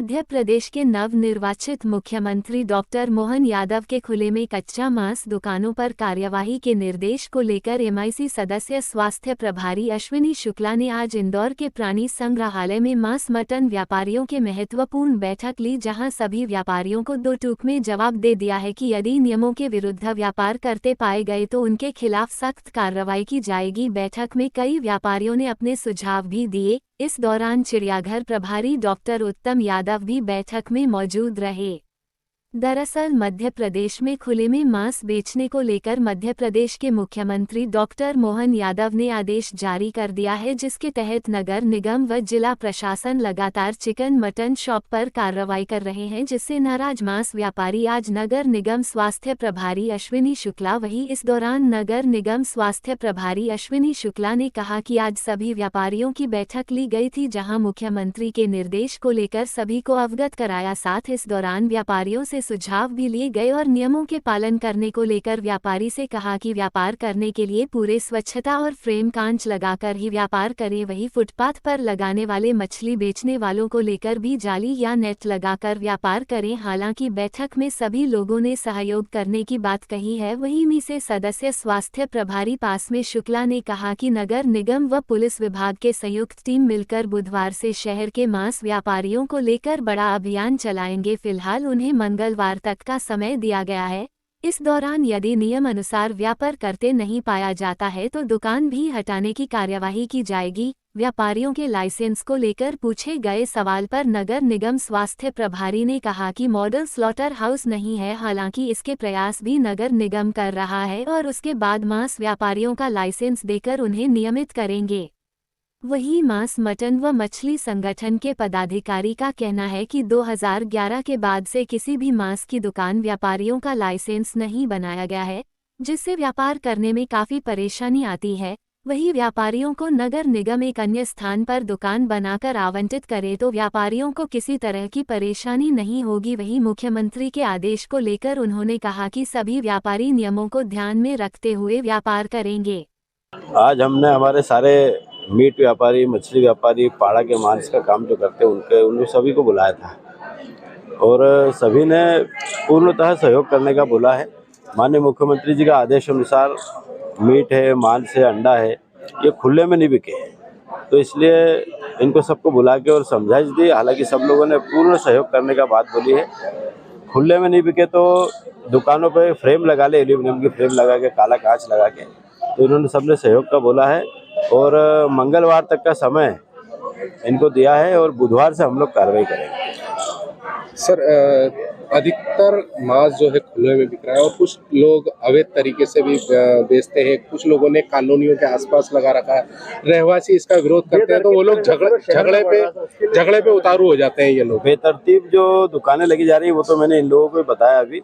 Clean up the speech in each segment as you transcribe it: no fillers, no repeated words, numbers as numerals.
मध्य प्रदेश के नवनिर्वाचित मुख्यमंत्री डॉक्टर मोहन यादव के खुले में कच्चा मांस दुकानों पर कार्यवाही के निर्देश को लेकर एमआईसी सदस्य स्वास्थ्य प्रभारी अश्विनी शुक्ला ने आज इंदौर के प्राणी संग्रहालय में मांस मटन व्यापारियों के महत्वपूर्ण बैठक ली, जहां सभी व्यापारियों को दो टूक में जवाब दे दिया है कि यदि नियमों के विरुद्ध व्यापार करते पाए गए तो उनके खिलाफ सख्त कार्रवाई की जाएगी। बैठक में कई व्यापारियों ने अपने सुझाव भी दिए। इस दौरान चिड़ियाघर प्रभारी डॉक्टर उत्तम यादव भी बैठक में मौजूद रहे। दरअसल मध्य प्रदेश में खुले में मांस बेचने को लेकर मध्य प्रदेश के मुख्यमंत्री डॉक्टर मोहन यादव ने आदेश जारी कर दिया है, जिसके तहत नगर निगम व जिला प्रशासन लगातार चिकन मटन शॉप पर कार्रवाई कर रहे हैं, जिससे नाराज मांस व्यापारी आज नगर निगम स्वास्थ्य प्रभारी अश्विनी शुक्ला इस दौरान नगर निगम स्वास्थ्य प्रभारी अश्विनी शुक्ला ने कहा कि आज सभी व्यापारियों की बैठक ली गई थी, जहां मुख्यमंत्री के निर्देश को लेकर सभी को अवगत कराया। साथ इस दौरान व्यापारियों से सुझाव भी लिए गए और नियमों के पालन करने को लेकर व्यापारी से कहा कि व्यापार करने के लिए पूरे स्वच्छता और फ्रेम कांच लगाकर ही व्यापार करें। वहीं फुटपाथ पर लगाने वाले मछली बेचने वालों को लेकर भी जाली या नेट लगाकर व्यापार करें। हालांकि बैठक में सभी लोगों ने सहयोग करने की बात कही है। वहीं मी से सदस्य स्वास्थ्य प्रभारी पास में शुक्ला ने कहा कि नगर निगम व पुलिस विभाग के संयुक्त टीम मिलकर बुधवार से शहर के मांस व्यापारियों को लेकर बड़ा अभियान चलाएंगे। फिलहाल उन्हें मंगलवार तक का समय दिया गया है। इस दौरान यदि नियम अनुसार व्यापार करते नहीं पाया जाता है तो दुकान भी हटाने की कार्यवाही की जाएगी। व्यापारियों के लाइसेंस को लेकर पूछे गए सवाल पर नगर निगम स्वास्थ्य प्रभारी ने कहा कि मॉडल स्लॉटर हाउस नहीं है, हालांकि इसके प्रयास भी नगर निगम कर रहा है और उसके बाद मांस व्यापारियों का लाइसेंस देकर उन्हें नियमित करेंगे। वहीं मांस मटन व मछली संगठन के पदाधिकारी का कहना है कि 2011 के बाद से किसी भी मांस की दुकान व्यापारियों का लाइसेंस नहीं बनाया गया है, जिससे व्यापार करने में काफ़ी परेशानी आती है। वहीं व्यापारियों को नगर निगम एक अन्य स्थान पर दुकान बनाकर आवंटित करे तो व्यापारियों को किसी तरह की परेशानी नहीं होगी। वहीं मुख्यमंत्री के आदेश को लेकर उन्होंने कहा कि सभी व्यापारी नियमों को ध्यान में रखते हुए व्यापार करेंगे। आज हमने हमारे सारे मीट व्यापारी, मछली व्यापारी, पाड़ा के मांस का काम जो करते हैं उन सभी को बुलाया था और सभी ने पूर्णतः सहयोग करने का बोला है। माननीय मुख्यमंत्री जी का आदेश अनुसार मीट है, मांस है, अंडा है, ये खुले में नहीं बिके, तो इसलिए इनको सबको बुला के और समझाइश दी। हालांकि सब लोगों ने पूर्ण सहयोग करने का बात बोली है। खुले में नहीं बिके तो दुकानों पे फ्रेम लगा ले, एल्यूमिनियम की फ्रेम लगा के, काला कांच लगा के, तो इन्होंने सबने सहयोग का बोला है और मंगलवार तक का समय इनको दिया है और बुधवार से हम लोग कार्रवाई करेंगे। सर, अधिकतर मांस जो है खुले में बिक रहा है और कुछ लोग अवैध तरीके से भी बेचते हैं। कुछ लोगों ने कॉलोनियों के आसपास लगा रखा है। रहवासी इसका विरोध करते हैं तो वो लोग झगड़े पे उतारू हो जाते हैं। ये लोग बेतरतीब जो दुकानें लगी जा रही है वो तो मैंने इन लोगों को बताया अभी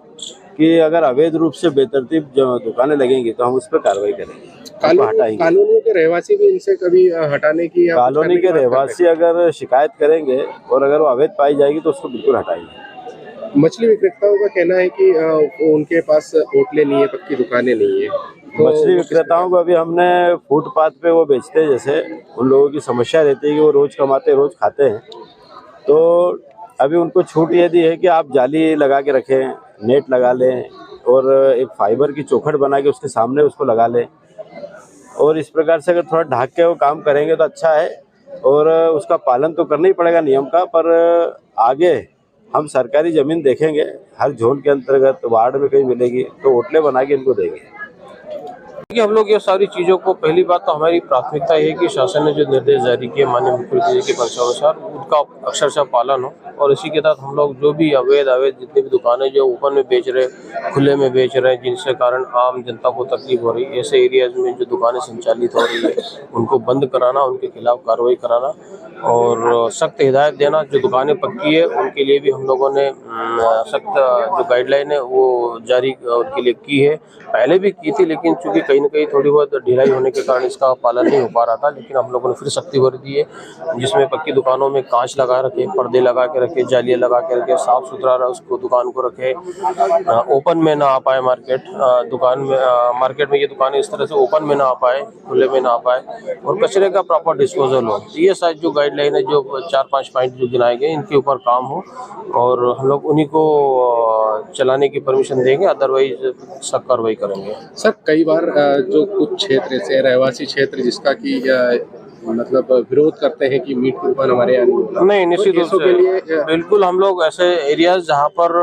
कि अगर अवैध रूप से बेतरतीब जो दुकानें लगेंगी तो हम उस पर कार्रवाई करेंगे, हटाएंगे। कॉलोनियों के रहवासी भी इनसे कभी हटाने की, कॉलोनी के रहवासी अगर शिकायत करेंगे और अगर वो अवैध पाई जाएगी तो उसको बिल्कुल हटाएंगे। मछली विक्रेताओं का कहना है कि उनके पास होटलें नहीं है, पक्की दुकानें नहीं है। तो मछली विक्रेताओं को अभी हमने फुटपाथ पे वो बेचते हैं, जैसे उन लोगों की समस्या रहती है कि वो रोज कमाते रोज खाते हैं, तो अभी उनको छूट ये दी है कि आप जाली लगा के रखें, नेट लगा लें और एक फाइबर की चौखट बना के उसके सामने उसको लगा लें और इस प्रकार से अगर थोड़ा ढाक के वो काम करेंगे तो अच्छा है। और उसका पालन तो करना ही पड़ेगा नियम का, पर आगे हम सरकारी ज़मीन देखेंगे, हर जोन के अंतर्गत वार्ड में कहीं मिलेगी तो होटलें बना के इनको देंगे। कि हम लोग ये सारी चीज़ों को, पहली बात तो हमारी प्राथमिकता है कि शासन ने जो निर्देश जारी किए माननीय मुख्यमंत्री जी के अनुसार उनका अक्षरशः पालन हो और इसी के तहत हम लोग जो भी अवैध जितनी भी दुकानें जो ओपन में बेच रहे, खुले में बेच रहे हैं, जिनसे कारण आम जनता को तकलीफ हो रही है, ऐसे एरियाज में जो दुकानें संचालित हो रही है उनको बंद कराना, उनके खिलाफ कार्रवाई कराना और सख्त हिदायत देना। जो दुकानें पक्की है उनके लिए भी हम लोगों ने सख्त जो गाइडलाइन है वो जारी उनके लिए की है। पहले भी की थी, लेकिन चूंकि कहीं न कहीं थोड़ी बहुत ढिलाई होने के कारण इसका पालन नहीं हो पा रहा था, लेकिन हम लोगों ने फिर सख्ती भर दी है, जिसमें पक्की दुकानों में कांच लगा रखे, पर्दे लगा के रखे, जालियाँ लगा के रखे, साफ सुथरा उसको दुकान को रखे, ओपन में ना आ पाए मार्केट में ये दुकानें इस तरह से ओपन में ना आ पाए, खुले में ना आ पाए और कचरे का प्रॉपर डिस्पोजल हो। ये सारी जो गाइडलाइन है, जो 4-5 पॉइंट जो गिनाए गए, इनके ऊपर काम हो और हम लोग उन्हीं को चलाने की परमिशन देंगे, अदरवाइज सब कार्रवाई करेंगे। सर कई बार जो कुछ क्षेत्र से रहवासी क्षेत्र जिसका कि मतलब विरोध करते हैं कि मीट की दुकान हमारे यहाँ नहीं होना। नहीं, निश्चित रूप तो के लिए से बिल्कुल हम लोग ऐसे एरियाज जहाँ पर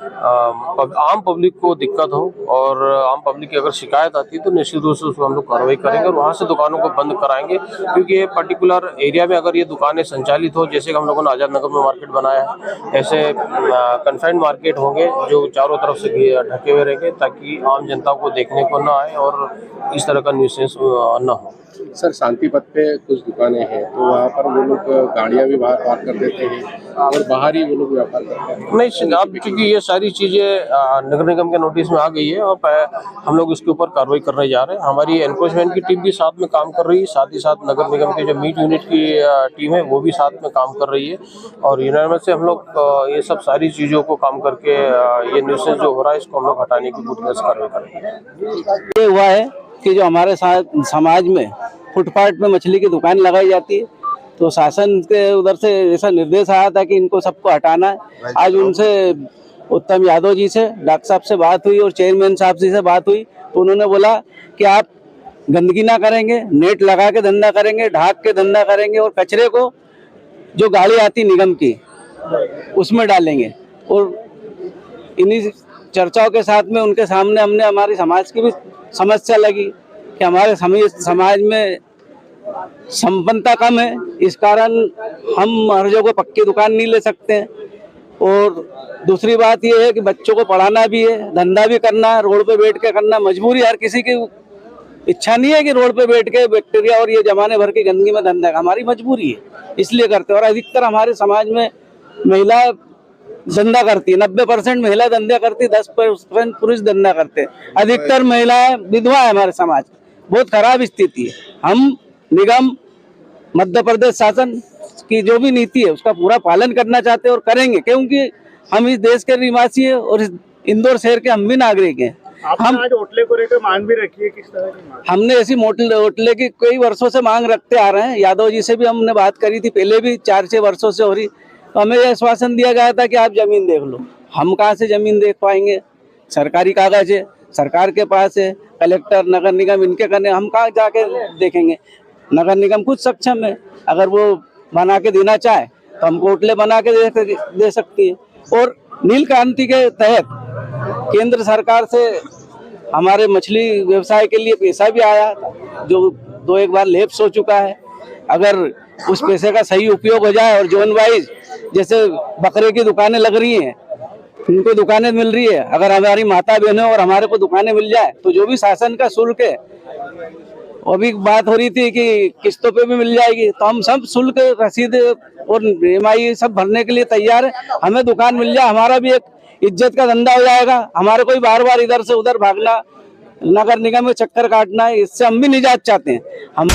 आम पब्लिक को दिक्कत हो और आम पब्लिक की अगर शिकायत आती है तो निश्चित रूप से उसको हम लोग कार्रवाई करेंगे और वहाँ से दुकानों को बंद कराएंगे, क्योंकि ये पर्टिकुलर एरिया में अगर ये दुकानें संचालित हो, जैसे कि हम लोगों ने आजाद नगर में मार्केट बनाया है, ऐसे कन्फाइंड मार्केट होंगे जो चारों तरफ से ढके हुए रहेंगे ताकि आम जनता को देखने को ना आए और इस तरह का न्यूसेंस न हो। सर शांति पथ पे कुछ दुकानें हैं तो वहाँ पर वो लोग गाड़ियाँ भी बाहर पार्क कर देते हैं और बाहर ही वो लोग व्यापार करते हैं। नहीं, अब क्योंकि ये सारी चीजें नगर निगम के नोटिस में आ गई है और हम लोग इसके ऊपर कार्रवाई करने जा रहे हैं। हमारी एनफोर्समेंट की टीम भी साथ में काम कर रही है, साथ ही साथ नगर निगम के जो मीट यूनिट की टीम है वो भी साथ में काम कर रही है और यूनानिमस से हम लोग ये सब सारी चीजों को काम करके ये न्यूसेंस जो हो रहा है इसको हम लोग हटाने की पूरी कार्रवाई करेंगे। ये हुआ है कि जो हमारे समाज में फुटपाथ पे मछली की दुकान लगाई जाती है, तो शासन के उधर से ऐसा निर्देश आया था कि इनको सबको हटाना है। आज उनसे उत्तम यादव जी से, डॉक्टर साहब से बात हुई और चेयरमैन साहब जी से बात हुई, तो उन्होंने बोला कि आप गंदगी ना करेंगे, नेट लगा के धंधा करेंगे, ढाक के धंधा करेंगे और कचरे को जो गाड़ी आती निगम की उसमें डालेंगे। और इन्हीं चर्चाओं के साथ में उनके सामने हमने हमारी समाज की भी समस्या लगी कि हमारे समाज में संपन्नता कम है, इस कारण हम हर जगह पक्की दुकान नहीं ले सकते हैं। और दूसरी बात यह है कि बच्चों को पढ़ाना भी है, धंधा भी करना है, रोड पे बैठ के करना मजबूरी, हर किसी की इच्छा नहीं है कि रोड पे बैठ के बैक्टीरिया और ये जमाने भर की गंदगी में धंधा, हमारी मजबूरी है इसलिए करते हैं। और अधिकतर हमारे समाज में महिला धंधा करती है, 90% महिला धंधा करती है, 10% पुरुष धंधा करते हैं। अधिकतर महिलाएं विधवा है हमारे समाज, बहुत खराब स्थिति है। हम निगम मध्य प्रदेश शासन की जो भी नीति है उसका पूरा पालन करना चाहते हैं और करेंगे, क्योंकि हम इस देश के निवासी है और इंदौर शहर के हम भी नागरिक हैं। हम आज होटले को लेकर मांग भी रखी है, किस तरह की मांग? हमने ऐसी होटले की कई वर्षों से मांग रखते आ रहे हैं। यादव जी से भी हमने बात करी थी, पहले भी 4-6 वर्षों से हो रही, तो हमें यह आश्वासन दिया गया था कि आप जमीन देख लो। हम कहाँ से जमीन देख पाएंगे, सरकारी कागज है, सरकार के पास है, कलेक्टर नगर निगम इनके करने, हम कहाँ जाके देखेंगे। नगर निगम खुद सक्षम है, अगर वो बना के देना चाहे तो हमको होटलें बना के दे सकती है। और नील क्रांति के तहत केंद्र सरकार से हमारे मछली व्यवसाय के लिए पैसा भी आया, जो 2-1 बार लैप्स हो चुका है। अगर उस पैसे का सही उपयोग हो जाए और जोन वाइज जैसे बकरे की दुकानें लग रही हैं, उनको दुकानें मिल रही है, अगर हमारी माता बहनों और हमारे को दुकानें मिल जाए तो जो भी शासन का शुल्क है, अभी बात हो रही थी कि किस्तों पे भी मिल जाएगी, तो हम सब शुल्क रसीद और EMI सब भरने के लिए तैयार है। हमें दुकान मिल जाए, हमारा भी एक इज्जत का धंधा हो जाएगा। हमारे कोई बार-बार इधर से उधर भागना, नगर निगम में चक्कर काटना है, इससे हम भी निजात चाहते हैं। हम